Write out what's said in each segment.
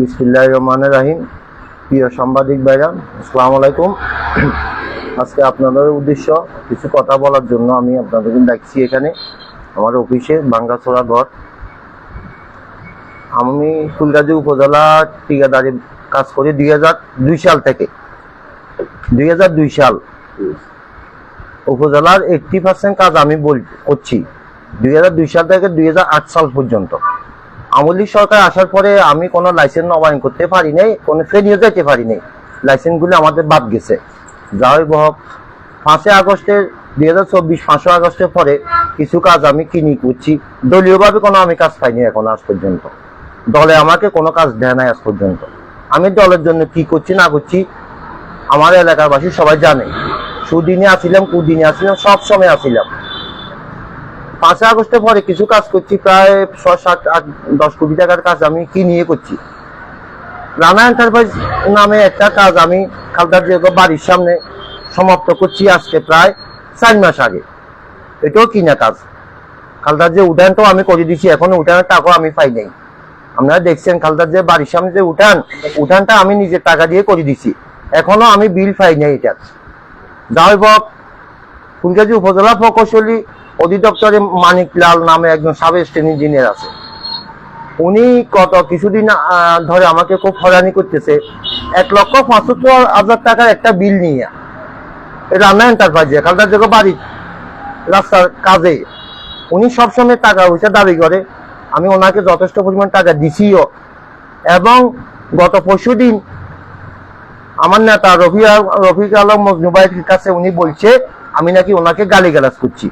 বিসমিল্লাহির রহমানির রহিম। প্রিয় সাংবাদিক ভাইরা, আসসালামু আলাইকুম। আজকে আপনাদের উদ্দেশ্য কিছু কথা বলার জন্য আমি আপনাদেরকে ডাকছি এখানে আমার অফিসে ভাঙ্গাচোরা ঘর। আমি ফুলগাজী উপজেলা ঠিকাদারি কাজ করি 2002 সাল থেকে। 2002 সাল উপজেলার 80% কাজ আমি করছি 2002 সাল থেকে 2008 সাল পর্যন্ত। আওয়ামী লীগ সরকার আসার পরে আমি কোনো লাইসেন্স নবায়ন করতে পারি নাই, কোনো ট্রেনিংও যেতে পারি নাই। লাইসেন্সগুলো আমাদের বাদ গেছে। যাই হোক, 5 আগস্টের 2024 5 আগস্টের পরে কিছু কাজ আমি কিনি করছি। দলীয়ভাবে কোনো আমি কাজ পাইনি এখন আজ পর্যন্ত। দলে আমাকে কোনো কাজ দেয় নাই আজ পর্যন্ত। আমি দলের জন্য কি করছি না করছি আমার এলাকাবাসী সবাই জানে। সুদিনে আসিলাম, কুদিনে আসিলাম, সব সময় আসিলাম। 5 আগস্টের পরে কিছু কাজ করছি, প্রায় 6-7-8-10 কোটি টাকার কাজ আমি কি নিয়ে করছি। রানা এন্টারপ্রাইজ নামে একটা কাজ আমি খালদার বাড়ির সামনে সমাপ্ত করছি আজকে প্রায় 4 মাস আগে। এটাও কিনা কাজ। খালদার যে উঠানটাও আমি করে দিচ্ছি, এখনো উঠানের টাকাও আমি পাই নাই। আপনারা দেখছেন খালদার যে বাড়ির সামনে যে উঠানটা আমি নিজের টাকা দিয়ে করে দিচ্ছি, এখনো আমি বিল পাই নাই এটা। যাই হোক, ফুলগাজী উপজেলা প্রকৌশলী অধিদপ্তরে মানিক লাল নামে একজন সাব স্টেশন ইঞ্জিনিয়ার আছে। উনি গত কিছুদিন ধরে আমাকে খুব হয়রানি করতেছে। 1,75,000 টাকার একটা বিল নিয়ে রান্না এন্টারপ্রাইজে খালদার যে বাড়ির রাস্তার কাজে উনি সবসময় টাকা পয়সা দাবি করে। আমি ওনাকে যথেষ্ট পরিমাণ টাকা দিছিও। এবং গত পরশুদিন আমার নেতা রফিক আলম মজনু ভাইয়ের কাছে উনি বলছে আমি নাকি ওনাকে গালিগালাজ করছি।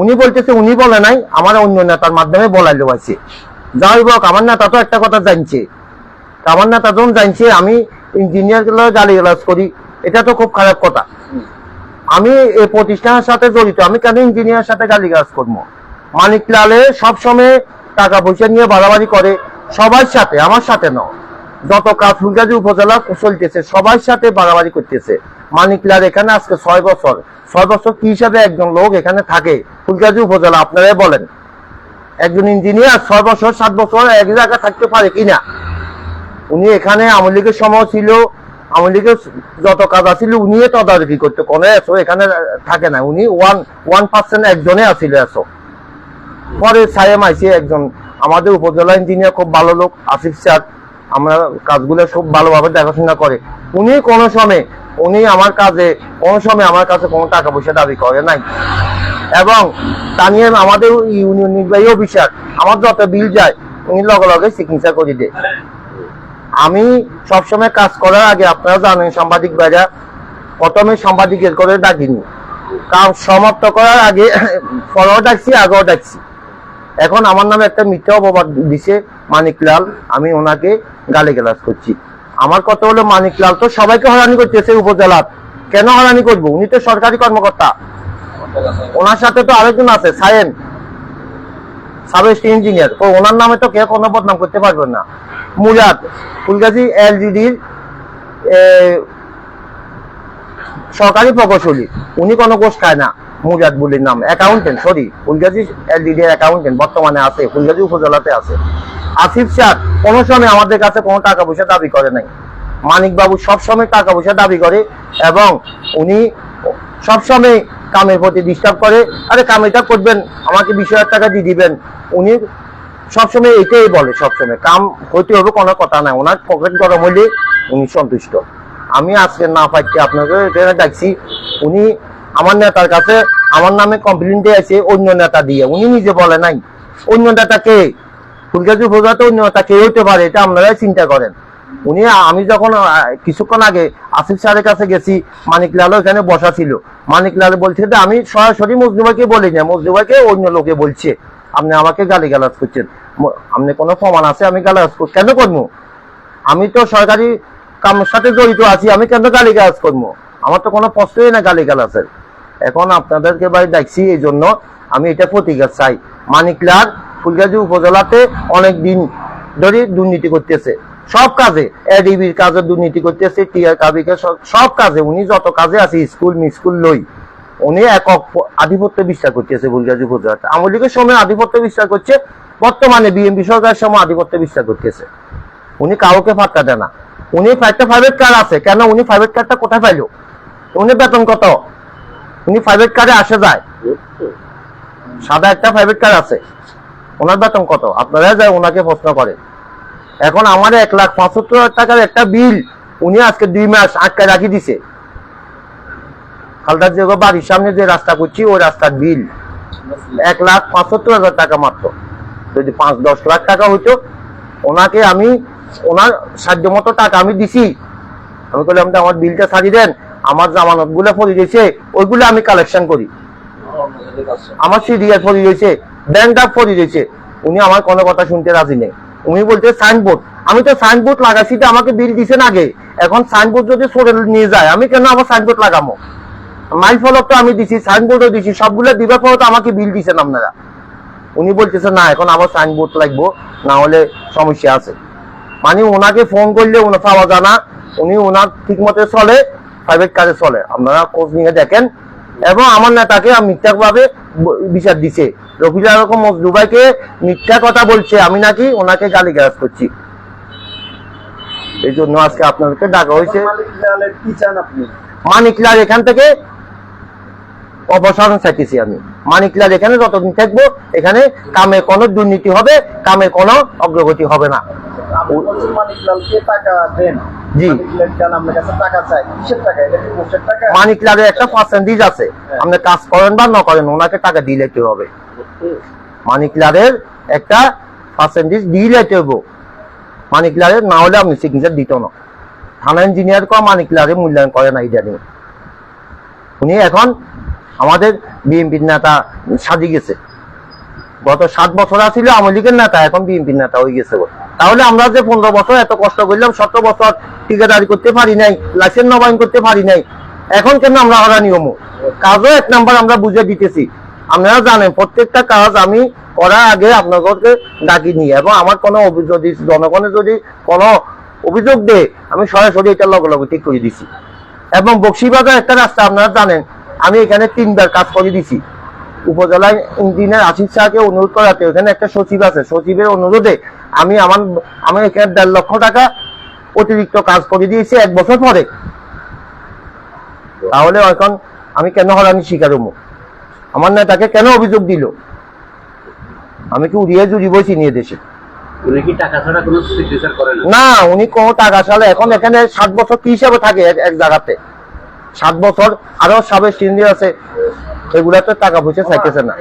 উনি বলতেছে উনি বলে নাই, আমার অন্য নেতার মাধ্যমে বলাইলো আছে। যাই হোক, আমার নেতা তো একটা কথা জানছে। আমার নেতা যখন জানছে আমি ইঞ্জিনিয়ার গুলো গালিগালাজ করি, এটা তো খুব খারাপ কথা। আমি এই প্রতিষ্ঠানের সাথে জড়িত, আমি কেন ইঞ্জিনিয়ার সাথে গালিগালাজ করবো? মানিক লালে সবসময় টাকা পয়সা নিয়ে বাড়াবাড়ি করে সবার সাথে, আমার সাথে নয়। যত কাজ ফুলগাজী উপজেলা চলতেছে সবার সাথে বাড়াবাড়ি করতেছে। মানিক লাল এখানে আজকে 6 বছর। 6 বছর কি হিসাবে একজন লোক এখানে থাকে ফুলগাজী উপজেলা? আপনারাই বলেন, একজন ইঞ্জিনিয়ার 6 বছর 7 বছর এক জায়গায় থাকতে পারে কিনা? উনি এখানে আওয়ামী লীগের সময় ছিল, আওয়ামী লীগের যত কাজ আছিল উনি তদারকি করতে, কোনো এসো এখানে থাকে না। উনি 1% একজনে আসিল এসো। পরে সায়েম আইসি একজন আমাদের উপজেলা ইঞ্জিনিয়ার, খুব ভালো লোক, আসিফ স্যার। আমরা কাজগুলো খুব ভালোভাবে দেখাশোনা করে। উনি কোনো সময় আমার কাছে কোনো টাকা পয়সা দাবি করে নাই। এবং তা নিয়ে আমাদের ইউনিয়ন নির্বাহী অফিসার আমার যত বিল যায় উনি লগে লগে চিকিৎসা করে দেয়। আমি সবসময় কাজ করার আগে, আপনারা জানেন সাংবাদিক ভাইরা, প্রথমে সাংবাদিকের করে ডাকিনি, কাজ সমাপ্ত করার আগে পরেও ডাকছি, আগেও ডাকছি। এখন আমার নামে একটা মিথ্যা অপবাদ দিছে মানিক লাল, আমি ওনাকে গালিগালাজ করছি। আমার কথা হলো, মানিক লাল তো সবাইকে হয়রানি করতেছে উপজেলার। কেন হয়রানি করবো? উনি তো সরকারি কর্মকর্তা। ওনার সাথে তো আরেকজন আছে সায়েম, সাব ইঞ্জিনিয়ার। তো ওনার নামে তো কেউ কোনো বদনাম করতে পারবেন না। মুরাদ, ফুলগাজী এলজিডির সরকারি প্রকৌশলী, উনি কোনো গোষ্ঠ খায় না। মুরাদ বলির নাম, অ্যাকাউন্টেন্ট, ফুলগাজী এলজিডি অ্যাকাউন্টেন্ট, বর্তমানে আছে ফুলগাজী উপজেলাতে আছে। আসিফ স্যার কোনো সময় আমাদের কাছে কোনো টাকা পয়সা দাবি করে নাই। মানিক বাবু সবসময় টাকা পয়সা দাবি করে এবং উনি সবসময় কামের প্রতি ডিস্টার্ব করে। আরে কামেটা করবেন, আমাকে 20,000 টাকা দিয়ে দিবেন। উনি সবসময় এটাই বলে, সবসময় কাম হইতে হবে, কোনো কথা নাই। ওনার পকেট গরম হইলে উনি সন্তুষ্ট। আমি আজকে না পাইছি আপনাকে এখানে ডাকছি। উনি আমার নেতার কাছে আমার নামে কমপ্লেন দিয়েছে অন্য নেতা দিয়ে, উনি নিজে বলে নাই। অন্য নেতা কে? ফুলগাজী উপজেলাতে অন্য নেতা কে হইতে পারে? এটা আপনারাই চিন্তা করেন। আমি যখন কিছুক্ষণ আগে আসিফ স্যারের কাছে গেছি, মানিক লালও এখানে বসা ছিল। মানিক লাল বলছে যে আমি সরাসরি মজনু ভাইকে বলি না, মজনু ভাইকে অন্য লোকে বলছে, আপনি আমাকে গালিগালাজ করছেন। আপনি কোনো প্রমাণ আছে? আমি গালিগালাজ কেন করবো? আমি তো সরকারি কামের সাথে জড়িত আছি, আমি কেন গালিগালাজ করবো? আমার তো কোনো প্রশ্নই না গালিগালাজের। এখন আপনাদেরকে ভাই দেখছি, এই জন্য আমি এটা প্রতিকার চাই। মানিক লাল ফুলগাজী উপজেলাতে অনেক দিন ধরে দুর্নীতি করতেছে, সব কাজে, এডিবির কাজে দুর্নীতি করতেছে, টিআর কাবিকে সব কাজে। উনি যত কাজে আছে, স্কুল মিস্কুল লই, উনি একক আধিপত্য বিস্তার করতেছে ফুলগাজী উপজেলাতে। আওয়ামী লীগের সময় আধিপত্য বিস্তার করছে, বর্তমানে বিএনপি সরকারের সময় আধিপত্য বিস্তার করতেছে। উনি কাউকে ফাট্টা দেয় না। উনি একটা প্রাইভেট কার আছে, কেন উনি প্রাইভেট কারটা কোথায় পাইলো? উনি বেতন কত? উনি প্রাইভেট কারে আসে যায়, সাদা একটা প্রাইভেট কার আছে, ওনার বেতন কত? আপনারা যায় ওনাকে প্রশ্ন করে। এখন আমার 1,75,000 টাকার একটা বিল উনি আজকে 2 মাস আটকে রাখি দিছে। খালদার যে বাড়ির সামনে যে রাস্তা করছি ওই রাস্তার বিল 1,75,000 টাকা মাত্র। যদি 5-10 লাখ টাকা হইতো, ওনাকে আমি ওনার সাধ্য মতো টাকা আমি দিছি। আমি বললাম আমার বিলটা ছাড়িয়ে দেন, আমার জামানত গুলো পড়ে গেছে ওইগুলো আমি কালেকশন করি, আমার সিডিআর পড়ে গেছে, ব্যাংক ডাক পড়ে গেছে। উনি আমার কোনো কথা শুনতে রাজি নেই। উনি বলতে সাইনবোর্ড, আমি তো সাইনবোর্ড লাগাইছি, আমাকে বিল দিছেন আগে। এখন সাইনবোর্ড যদি সরে নিয়ে যায়, আমি কেন আমার সাইনবোর্ড লাগাবো? মাইল ফলক তো আমি দিছি, সাইনবোর্ডও দিছি, সবগুলো দিবার পরে তো আমাকে বিল দিছেন আপনারা। উনি বলতেছে না এখন আবার সাইনবোর্ড লাগবো, না হলে সমস্যা আছে। মানে ওনাকে ফোন করলে ওনা পাওয়া যায় না। উনি ওনার ঠিক মতো চলে, প্রাইভেট কাজে চলে, আপনারা খোঁজ নিয়ে দেখেন। এবং আমার নেতাকে মিথ্যা ভাবে বিচার দিছে, রফিকুল এরকম মজনু ভাইকে মিথ্যা কথা বলছে, আমি নাকি ওনাকে গালিগালাজ করছি। এই জন্য আজকে আপনাদেরকে ডাকা হয়েছে। মানিকলাল এখান থেকে অপসারণ চাইতেছি আমি। মানিকলাল এখানে যতদিন থাকবো, এখানে কামে কোনো দুর্নীতি হবে, কামে কোনো অগ্রগতি হবে না। মানিকলালের একটা পার্সেন্টেজ আছে, আপনি কাজ করেন বা না করেন ওনাকে টাকা দিয়ে যেতে হবে। মানিকলালের একটা পার্সেন্টেজ দিয়ে যেতে হবে। মানিকলালের না হলে আপনি সিগনেচার দিত না। থানা ইঞ্জিনিয়ার কম মানিকলালের মূল্যায়ন করে না ইদানিং। উনি এখন আমাদের বিএনপির নেতা সাজি গেছে। গত 7 বছর আছিল আওয়ামী লীগের নেতা, এখন বিএনপির নেতা হয়ে গেছে। তাহলে আমরা যে 15 বছর এত কষ্ট করলাম, 17 বছর ঠিকাদারি করতে পারি নাই, লাইসেন্স নবায়ন করতে পারি নাই, এখন কেন আমরা হরানি হবো? কাজও 1 নাম্বার আমরা বুঝে দিতেছি। আপনারা জানেন প্রত্যেকটা কাজ আমি করার আগে আপনাদেরকে ডাকি নিয়ে, এবং আমার কোনো যদি জনগণের যদি কোনো অভিযোগ দেয়, আমি সরাসরি এটা লগে লগে ঠিক করে দিছি। এবং বক্সিবাজার একটা রাস্তা আপনারা জানেন, আমি এখানে 3 বার কাজ করে দিছি। উপজেলায় ইঞ্জিনিয়ার আসিফ শাহকে অনুরোধ করাতে, ওখানে একটা সচিব আছে, সচিবের অনুরোধে আমি এখানে 1.5 লক্ষ টাকা অতিরিক্ত কাজ করে দিয়েছি 1 বছর পরে। তাহলে এখন আমি কেন হরানি শিকার হবো? আমার নেতাকে কেন অভিযোগ দিল? আমি কি উড়িয়ে জুড়ি বইছি নিয়ে দেশে? না, উনি কোনো টাকা ছাড়া এখন এখানে 7 বছর কি হিসাবে থাকে এক জায়গাতে? 7 বছর আরো সাবেক সিনিয়র আছে, এগুলাতে টাকা পয়সা চাইতেছে না।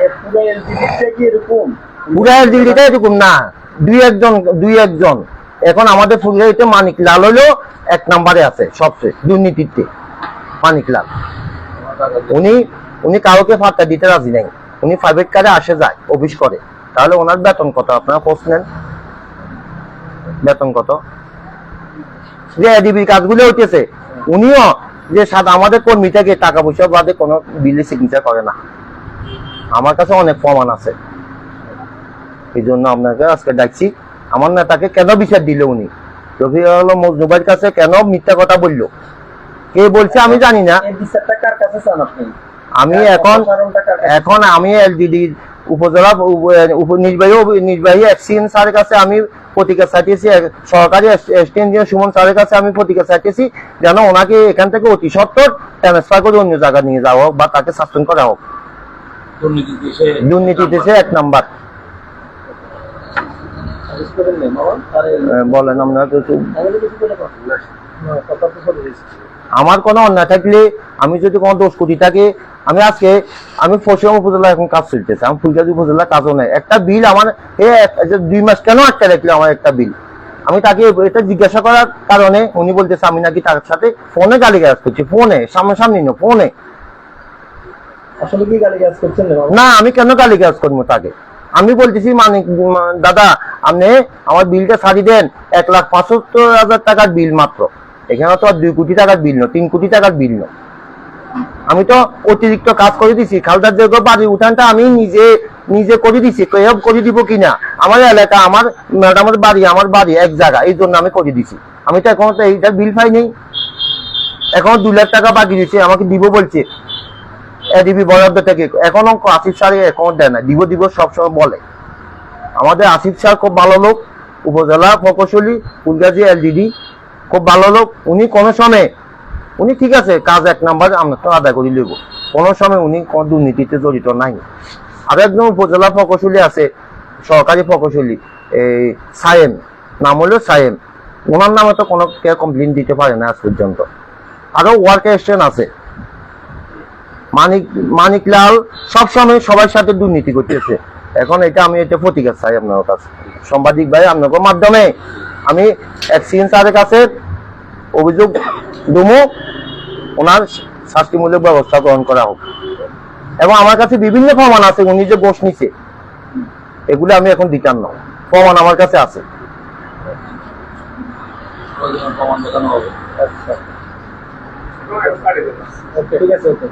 পুরা এলজিডিটা এরকম না, দুই একজন। এখন আমাদের ফুলগাড়িতে মানিকলাল হলো 1 নম্বরে আছে সবচেয়ে দুর্নীতিতে। মানিকলাল উনি কাউকে ফাঁকা দিতে রাজি নাই। উনি প্রাইভেট কারে আসে যায়, অফিস করে। তাহলে ওনার বেতন কত? আপনারা খোঁজ নেন, বেতন কত? যে এডিবির কাজগুলো হইতেছে, উনিও যে আমাদের কর্মীটাকে টাকা পয়সা বাদে কোনো বিলে সিগনেচার করে না। আমার কাছে অনেক প্রমাণ আছে। এই জন্য আপনাকে আজকে ডাকছি। আমার নেতাকে কেন বিচার দিল উনি? রফিকুল মজনু ভাইয়ের কাছে কেন মিথ্যা কথা বললো? কে বলছে আমি জানি না। আমি এখন আমি এলজিডি উপজেলা নির্বাহী এক্সিএন স্যারের কাছে আমি প্রতিকার চাইতেছি, সহকারী এক্সটেনশন সুমন স্যারের কাছে আমি প্রতিকার চাইতেছি, যেন ওনাকে এখান থেকে অতি সত্বর ট্রান্সফার করে অন্য জায়গায় নিয়ে যাওয়া হোক বা তাকে সাসপেন্ড করা হোক। দুর্নীতিতে 1 নাম্বার। বলেন আপনারা কিছু। আমার কোনো অন্যায় থাকলে, আমি যদি কোনো দোষ করি থাকে, আমি পশ্চিম উপজেলা এখন কাজ চলতেছে, আমি ফুলগাজী উপজেলা কাজও নেই। একটা বিল আমার 2 মাস কেন আটকে রাখলো? আমার একটা বিল, আমি তাকে এটা জিজ্ঞাসা করার কারণে উনি বলতেছে আমি নাকি তার সাথে ফোনে গালিগালাজ করছি। ফোনে, সামনাসামনি না, ফোনে। আসলে কি গালিগালাজ করছেন না? আমি কেন গালিগালাজ করবো তাকে? আমি বলতেছি দাদা আপনি আমার বিলটা ছাড়ি দেন, 1,75,000 টাকার বিল মাত্র। এখানে তো আর 2 কোটি টাকার বিল নয়, 3 কোটি টাকার বিল নয়। আমি তো অতিরিক্ত কাজ করে দিছি। খালদার যোগ্য বাড়ি উঠানটা আমি নিজে করে দিছি, করে দিব কিনা আমার এলাকা, আমার ম্যাডামের বাড়ি, আমার বাড়ি এক জায়গা, এই জন্য আমি করে দিছি। আমি তো এখন তো এইটার বিল পাই নেই। এখন 2 লাখ টাকা বাকি দিচ্ছে, আমাকে দিব বলছে এডিবি বরাদ্দ থেকে। এখনো আসিফ স্যার এখনো দেয় না, দিব সবসময় বলে। আমাদের আসিফ স্যার খুব ভালো লোক, উপজেলা প্রকৌশলী ফুলগাজী এলডিডি, খুব ভালো লোক। উনি কোনো সময় উনি ঠিক আছে কাজ 1 নাম্বার আমরা তো আদায় করে লইব, কোনো সময় উনি কোনো দুর্নীতিতে জড়িত নাই। আর একজন উপজেলা প্রকৌশলী আছে, সরকারি প্রকৌশলী, এই সায়েম, নাম হলো সায়েম, ওনার নামে তো কোনো কে কমপ্লেন দিতে পারে না আজ পর্যন্ত। আরো ওয়ার্ক অ্যাসিস্ট্যান্ট আছে, মানিকলাল সবসময় সবার সাথে দুর্নীতি করতেছে। এখন আমি এটা প্রতিকার চাই আপনার কাছে, সাংবাদিক ভাই, আপনাদের মাধ্যমে আমি এক্সিয়েন্স স্যারের কাছে অভিযোগ দেবো, ওনার শাস্তিমূলক ব্যবস্থা গ্রহণ করা হোক। এবং আমার কাছে বিভিন্ন প্রমাণ আছে, উনি যে ঘোষ নিছে এগুলো আমি এখন দিতাম না, প্রমাণ আমার কাছে আছে। আচ্ছা, ওকে, ঠিক আছে, ওকে।